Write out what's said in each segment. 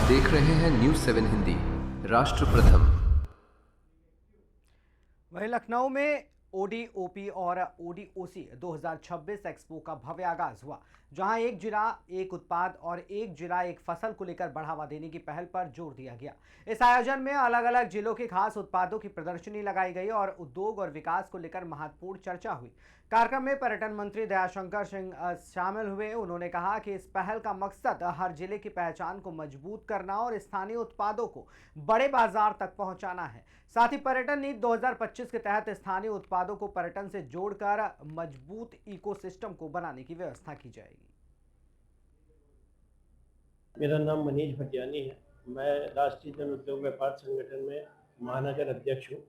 देख रहे हैं न्यूज़ 7 हिंदी, राष्ट्र प्रथम। वहीं लखनऊ में ओडीओपी और ओडीओसी 2026 एक्सपो का भव्य आगाज हुआ, जहां एक जिला एक उत्पाद और एक जिला एक फसल को लेकर बढ़ावा देने की पहल पर जोर दिया गया। इस आयोजन में अलग अलग जिलों के खास उत्पादों की प्रदर्शनी लगाई गई और उद्योग और विकास को लेकर महत्वपूर्ण चर्चा हुई। कार्यक्रम में पर्यटन मंत्री दयाशंकर सिंह शामिल हुए। उन्होंने कहा कि इस पहल का मकसद हर जिले की पहचान को मजबूत करना और स्थानीय उत्पादों को बड़े बाजार तक पहुंचाना है। साथ ही पर्यटन नीति 2025 के तहत स्थानीय उत्पादों को पर्यटन से जोड़कर मजबूत इकोसिस्टम को बनाने की व्यवस्था की जाएगी। मेरा नाम मनीष भटियानी है। मैं राष्ट्रीय जन उद्योग व्यापार संगठन में महानगर अध्यक्ष हूँ।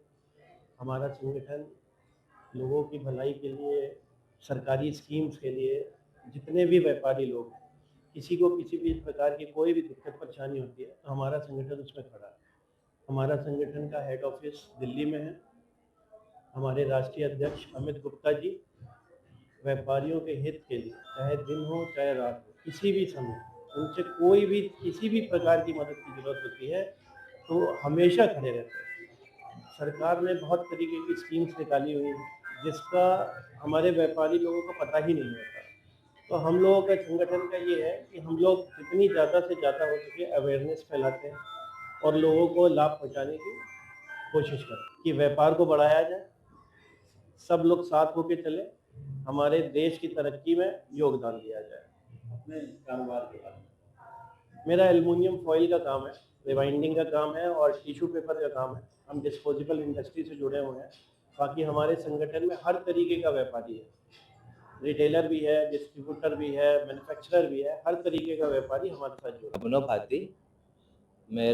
हमारा संगठन लोगों की भलाई के लिए, सरकारी स्कीम्स के लिए, जितने भी व्यापारी लोग हैं, किसी को किसी भी प्रकार की कोई भी दिक्कत परेशानी होती है तो हमारा संगठन उसमें खड़ा है। हमारा संगठन का हेड ऑफिस दिल्ली में है। हमारे राष्ट्रीय अध्यक्ष अमित गुप्ता जी व्यापारियों के हित के लिए, चाहे दिन हो चाहे रात हो, किसी भी समय उनसे कोई भी किसी भी प्रकार की मदद की जरूरत होती है तो हमेशा खड़े रहते हैं। सरकार ने बहुत तरीके की स्कीम्स निकाली हुई हैं जिसका हमारे व्यापारी लोगों को पता ही नहीं होता। तो हम लोगों का संगठन का ये है कि हम लोग जितनी ज़्यादा से ज़्यादा हो सके अवेयरनेस फैलाते हैं और लोगों को लाभ पहुंचाने की कोशिश करते हैं कि व्यापार को बढ़ाया जाए, सब लोग साथ होकर चले, हमारे देश की तरक्की में योगदान दिया जाए। अपने कारोबार के बारे में मेरा एल्युमिनियम फॉइल का काम है, रिवाइंडिंग का काम है और टिश्यू पेपर का काम है। हम डिस्पोजेबल इंडस्ट्री से जुड़े हुए हैं। बाकी हमारे संगठन में हर तरीके का व्यापारी है, रिटेलर भी है, डिस्ट्रीब्यूटर भी है, मैन्युफैक्चरर भी है, हर तरीके का व्यापारी हमारे साथ जुड़ा। अभिनव भारती मैं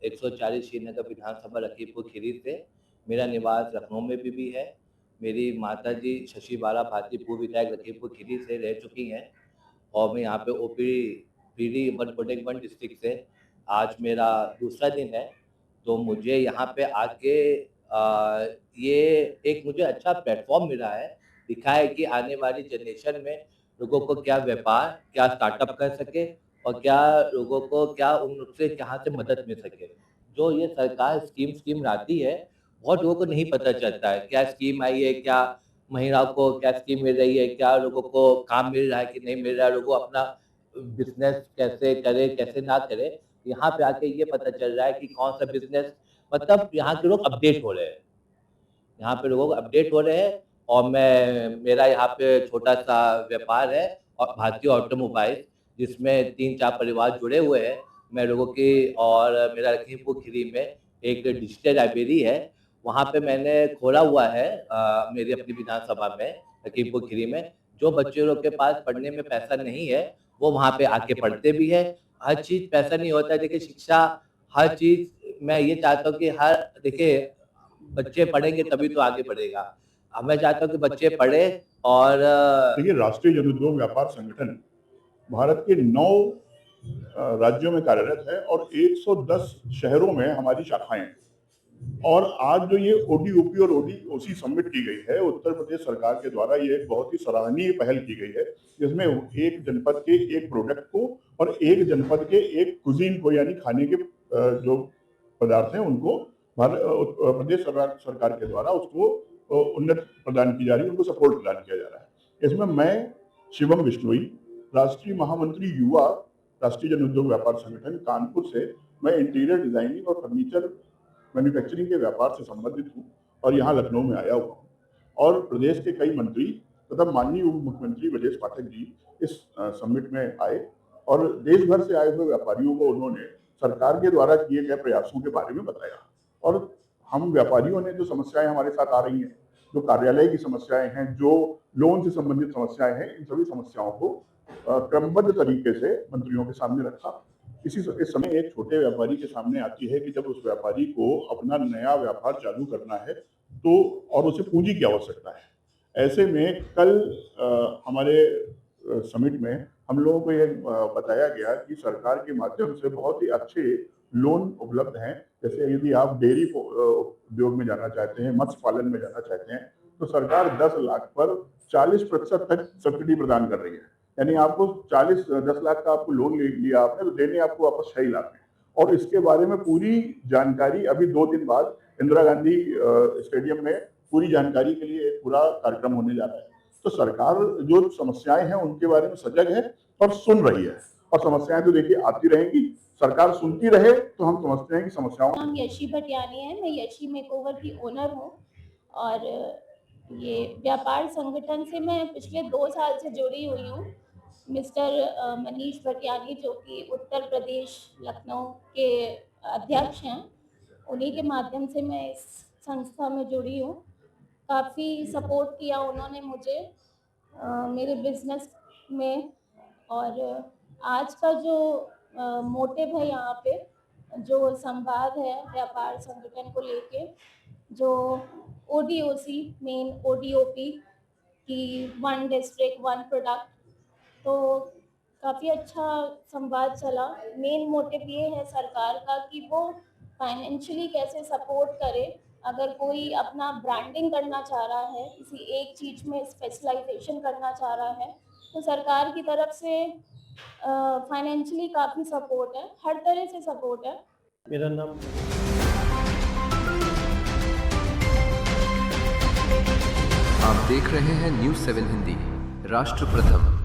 140 श्रीनगर विधानसभा लखीमपुर खीरी से, मेरा निवास लखनऊ में भी है। मेरी माता जी शशि बाला भारती पूर्व विधायक लखीमपुर खीरी से रह चुकी हैं और मैं यहाँ पे ओपीडी 141 डिस्ट्रिक्ट से आज मेरा दूसरा दिन है। तो मुझे यहाँ पे आके ये एक मुझे अच्छा प्लेटफॉर्म मिला है, दिखा है कि आने वाली जनरेशन में लोगों को क्या व्यापार, क्या स्टार्टअप कर सके और क्या लोगों को क्या उनसे कहाँ से मदद मिल सके। जो ये सरकार स्कीम लाती है, बहुत लोगों को नहीं पता चलता है क्या स्कीम आई है, क्या महिलाओं को क्या स्कीम मिल रही है, क्या लोगों को काम मिल रहा है कि नहीं मिल रहा है, लोगों को अपना बिजनेस कैसे करे कैसे ना करे। यहाँ पे आके ये पता चल रहा है कि कौन सा बिजनेस, मतलब यहाँ के लोग अपडेट हो रहे हैं, यहाँ पे लोगों को अपडेट हो रहे हैं। और मेरा यहाँ पे छोटा सा व्यापार है और भारतीय ऑटोमोबाइल, जिसमें 3-4 परिवार जुड़े हुए हैं। मैं लोगों की और मेरा लखीमपुर खीरी में एक डिजिटल लाइब्रेरी है, वहाँ पे मैंने खोला हुआ है मेरी अपनी विधानसभा में लखीमपुर खीरी में। जो बच्चे लोग के पास पढ़ने में पैसा नहीं है वो वहाँ पे आके पढ़ते भी है। हर चीज़ पैसा नहीं होता है, देखिए शिक्षा, हर चीज़ मैं ये चाहता हूँ कि हर देखिए बच्चे पढ़ेंगे तभी तो आगे बढ़ेगा। अब मैं चाहता हूँ कि बच्चे पढ़े और देखिए, राष्ट्रीय जन उद्योग व्यापार संगठन भारत के 9 राज्यों में कार्यरत है और 110 शहरों में हमारी शाखाएं हैं। और आज जो ये ओडीओपी और ओडीओसी समिट की गई है उत्तर प्रदेश सरकार के द्वारा, ये एक बहुत ही सराहनीय पहल की गई है, जिसमें एक जनपद के एक प्रोडक्ट को और एक जनपद के एक कुजीन को, यानी खाने के जो पदार्थ हैं उनको प्रदेश सरकार के द्वारा उसको उन्नत प्रदान की जा रही है, उनको सपोर्ट प्रदान किया जा रहा है। इसमें मैं शिवम बिश्नोई, राष्ट्रीय महामंत्री युवा राष्ट्रीय जन उद्योग व्यापार संगठन कानपुर से, मैं इंटीरियर डिजाइनिंग और फर्नीचर मैन्युफैक्चरिंग के व्यापार से संबंधित हूँ और यहाँ लखनऊ में आया हुआ हूँ। और प्रदेश के कई मंत्री तथा माननीय उप मुख्यमंत्री ब्रजेश पाठक जी इस समिट में आए और देश भर से आए हुए व्यापारियों को उन्होंने सरकार के द्वारा किए गए प्रयासों के बारे में बताया। और हम व्यापारियों ने जो समस्याएं हमारे साथ आ रही हैं, जो कार्यालय की समस्याएं हैं, जो लोन से संबंधित समस्याएं हैं, इन सभी समस्याओं को क्रमबद्ध तरीके से मंत्रियों के सामने रखा। इस समय एक छोटे व्यापारी के सामने आती है कि जब उस व्यापारी को अपना नया व्यापार चालू करना है तो और उसे पूंजी की आवश्यकता है। ऐसे में कल हमारे समिट में हम लोगों को यह बताया गया कि सरकार के माध्यम से बहुत ही अच्छे लोन उपलब्ध हैं। जैसे यदि आप डेयरी उद्योग में जाना चाहते हैं, मत्स्य पालन में जाना चाहते हैं, तो सरकार 10 लाख पर 40% तक सब्सिडी प्रदान कर रही है। यानी आपको 10 लाख का आपको लोन लिया आपने, तो देने आपको वापस 6 लाख है। और इसके बारे में पूरी जानकारी अभी 2 दिन बाद इंदिरा गांधी स्टेडियम में पूरी जानकारी के लिए एक पूरा कार्यक्रम होने जा रहा है। तो सरकार जो समस्याएं हैं उनके बारे में सजग है और सुन रही है, और समस्याएं तो देखिए आती रहेंगी, सरकार सुनती रहे तो हम समझते हैं कि समस्याओं। नाम यशी भटियानी है, मैं यशी मेकओवर की ओनर हूँ और ये व्यापार संगठन से मैं पिछले 2 साल से जुड़ी हुई हूँ। मिस्टर मनीष भटियानी जो कि उत्तर प्रदेश लखनऊ के अध्यक्ष हैं, उन्हीं के माध्यम से मैं इस संस्था में जुड़ी हूँ। काफ़ी सपोर्ट किया उन्होंने मुझे मेरे बिजनेस में, और आज का जो मोटिव है यहाँ पे जो संवाद है व्यापार संगठन को लेके, जो ODOC मेन ODOP की 1 डिस्ट्रिक्ट 1 प्रोडक्ट, तो काफ़ी अच्छा संवाद चला। मेन मोटिव ये है सरकार का कि वो फाइनेंशियली कैसे सपोर्ट करे। अगर कोई अपना ब्रांडिंग करना चाह रहा है, किसी एक चीज़ में स्पेशलाइजेशन करना चाह रहा है, तो सरकार की तरफ से फाइनेंशियली काफ़ी सपोर्ट है, हर तरह से सपोर्ट है। मेरा नाम आप देख रहे हैं न्यूज़ 7 हिंदी, राष्ट्र प्रथम।